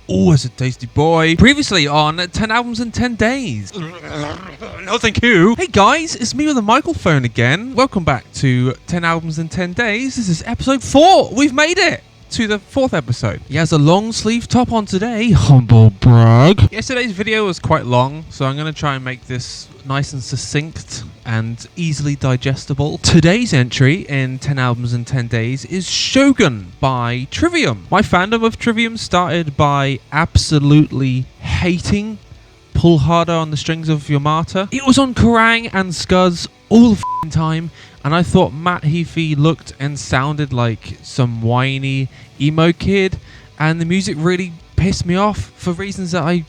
Oh, it's a tasty boy. Previously on 10 albums in 10 days. No, thank you. Hey guys, it's me with a microphone again. Welcome back to 10 albums in 10 days. This is episode 4. We've made it to the 4th episode. He has a long sleeve top on today. Humble brag. Yesterday's video was quite long, so I'm going to try and make this nice and succinct and easily digestible. Today's entry in 10 albums in 10 days is Shogun by Trivium. My fandom of Trivium started by absolutely hating Pull Harder on the Strings of Your Martyr. It was on Kerrang and Scuzz all the f***ing time, and I thought Matt Heafy looked and sounded like some whiny emo kid, and the music really pissed me off for reasons that I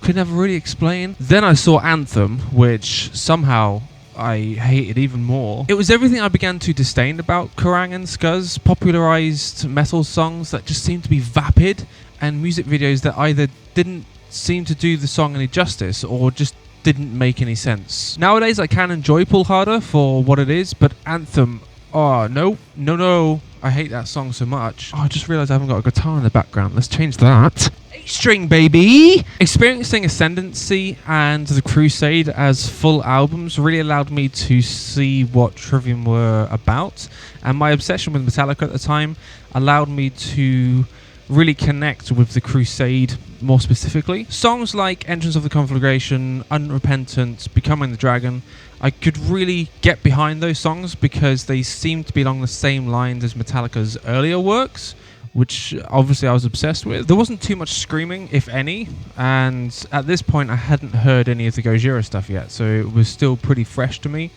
could never really explain. Then I saw Anthem, which somehow I hated even more. It was everything I began to disdain about Kerrang and Scuzz, popularized metal songs that just seemed to be vapid, and music videos that either didn't seem to do the song any justice or just didn't make any sense. Nowadays I can enjoy Pull Harder for what it is, but Anthem, oh no, I hate that song so much. Oh, I just realized I haven't got a guitar in the background. Let's change that. A-string, baby! Experiencing Ascendancy and The Crusade as full albums really allowed me to see what Trivium were about, and my obsession with Metallica at the time allowed me to really connect with The Crusade more specifically. Songs like Entrance of the Conflagration, Unrepentant, Becoming the Dragon, I could really get behind those songs because they seemed to be along the same lines as Metallica's earlier works, which obviously I was obsessed with. There wasn't too much screaming, if any, and at this point I hadn't heard any of the Gojira stuff yet, so it was still pretty fresh to me.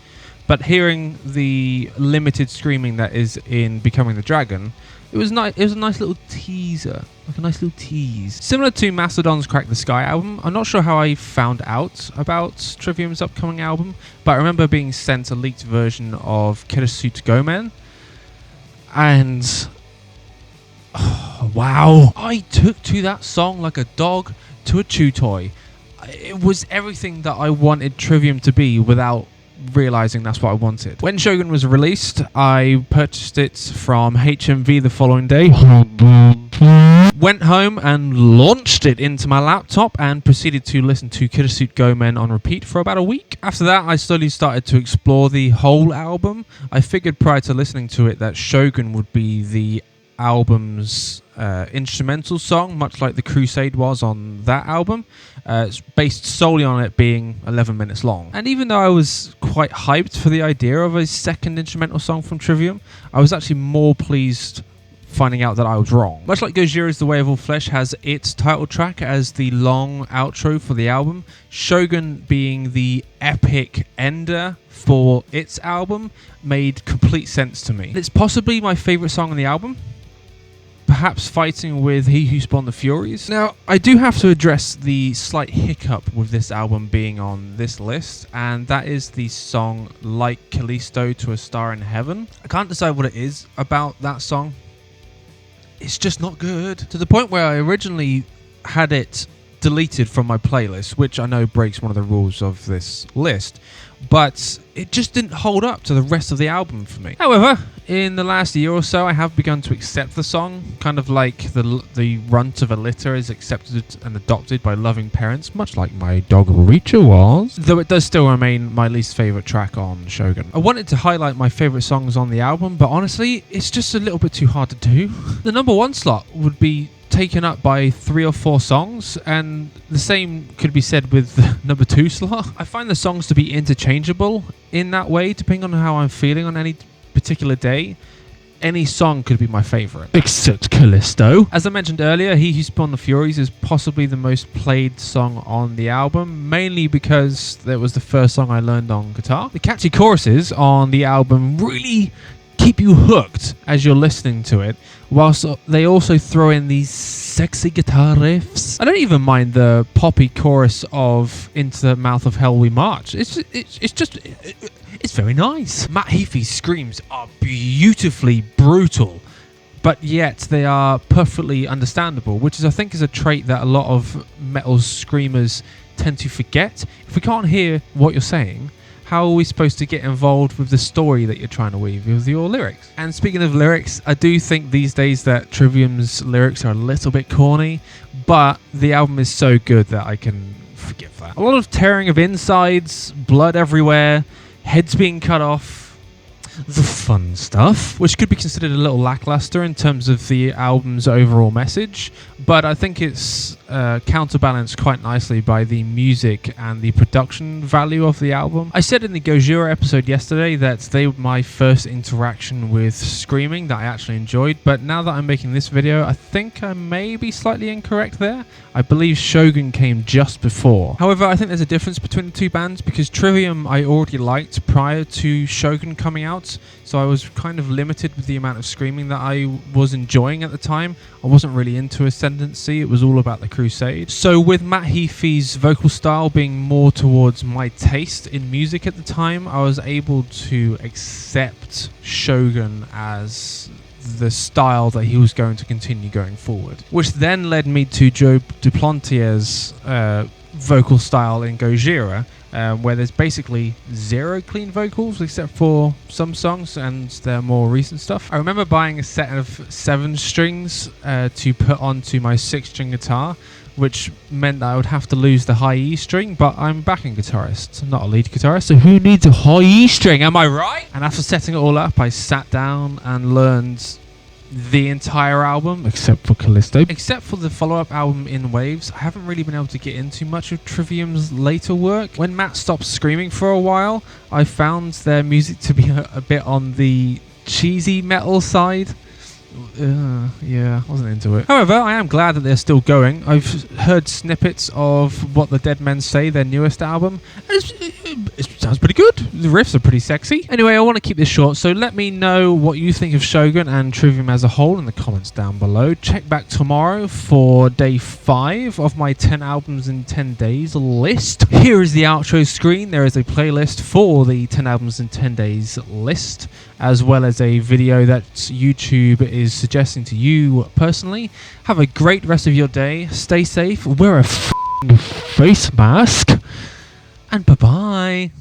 But hearing the limited screaming that is in Becoming the Dragon, it was nice. It was a nice little teaser, like a nice little tease. Similar to Mastodon's Crack the Sky album, I'm not sure how I found out about Trivium's upcoming album, but I remember being sent a leaked version of Kirasuit Gomen, and oh, wow, I took to that song like a dog to a chew toy. It was everything that I wanted Trivium to be without realizing that's what I wanted. When Shogun was released, I purchased it from HMV the following day, went home and launched it into my laptop and proceeded to listen to Kirasuit Gomen on repeat for about a week. After that, I slowly started to explore the whole album. I figured prior to listening to it that Shogun would be the album's instrumental song, much like The Crusade was on that album. It's based solely on it being 11 minutes long. And even though I was quite hyped for the idea of a second instrumental song from Trivium, I was actually more pleased finding out that I was wrong. Much like Gojira's The Way of All Flesh has its title track as the long outro for the album, Shogun being the epic ender for its album made complete sense to me. It's possibly my favourite song on the album, perhaps fighting with He Who Spawned the Furies. Now, I do have to address the slight hiccup with this album being on this list, and that is the song Like Callisto to a Star in Heaven. I can't decide what it is about that song. It's just not good. To the point where I originally had it deleted from my playlist, which I know breaks one of the rules of this list, but it just didn't hold up to the rest of the album for me. However, in the last year or so, I have begun to accept the song, kind of like the runt of a litter is accepted and adopted by loving parents, much like my dog Richa was, though it does still remain my least favourite track on Shogun. I wanted to highlight my favourite songs on the album, but honestly, it's just a little bit too hard to do. The number 1 slot would be taken up by 3 or 4 songs, and the same could be said with the number 2 slot. I find the songs to be interchangeable in that way, depending on how I'm feeling on any particular day. Any song could be my favourite, except Callisto. As I mentioned earlier, He Who Spawned the Furies is possibly the most played song on the album, mainly because it was the first song I learned on guitar. The catchy choruses on the album really keep you hooked as you're listening to it, whilst they also throw in these sexy guitar riffs. I don't even mind the poppy chorus of Into the Mouth of Hell We March. It's very nice. Matt Heafy's screams are beautifully brutal, but yet they are perfectly understandable, which is, I think, is a trait that a lot of metal screamers tend to forget. If we can't hear what you're saying, how are we supposed to get involved with the story that you're trying to weave with your lyrics? And speaking of lyrics, I do think these days that Trivium's lyrics are a little bit corny, but the album is so good that I can forgive that. A lot of tearing of insides, blood everywhere, heads being cut off. The fun stuff, which could be considered a little lackluster in terms of the album's overall message, but I think it's counterbalanced quite nicely by the music and the production value of the album. I said in the Gojira episode yesterday that they were my first interaction with screaming that I actually enjoyed, but now that I'm making this video, I think I may be slightly incorrect there. I believe Shogun came just before. However, I think there's a difference between the two bands because Trivium I already liked prior to Shogun coming out, so I was kind of limited with the amount of screaming that I was enjoying at the time. I wasn't really into Ascendancy, it was all about the Crusade. So with Matt Heafy's vocal style being more towards my taste in music at the time, I was able to accept Shogun as the style that he was going to continue going forward, which then led me to Joe Duplantier's vocal style in Gojira, where there's basically zero clean vocals except for some songs and their more recent stuff. I remember buying a set of 7 strings to put onto my 6-string guitar, which meant that I would have to lose the high E string, but I'm a backing guitarist, not a lead guitarist, so who needs a high E string, am I right? And after setting it all up, I sat down and learned the entire album, except for Callisto. Except for the follow-up album In Waves, I haven't really been able to get into much of Trivium's later work. When Matt stopped screaming for a while, I found their music to be a bit on the cheesy metal side. Yeah, I wasn't into it. However, I am glad that they're still going. I've heard snippets of What the Dead Men Say, their newest album. It sounds pretty good. The riffs are pretty sexy. Anyway, I want to keep this short, so let me know what you think of Shogun and Trivium as a whole in the comments down below. Check back tomorrow for day 5 of my 10 albums in 10 days list. Here is the outro screen. There is a playlist for the 10 albums in 10 days list, as well as a video that YouTube is suggesting to you personally. Have a great rest of your day. Stay safe. Wear a face mask. And bye-bye.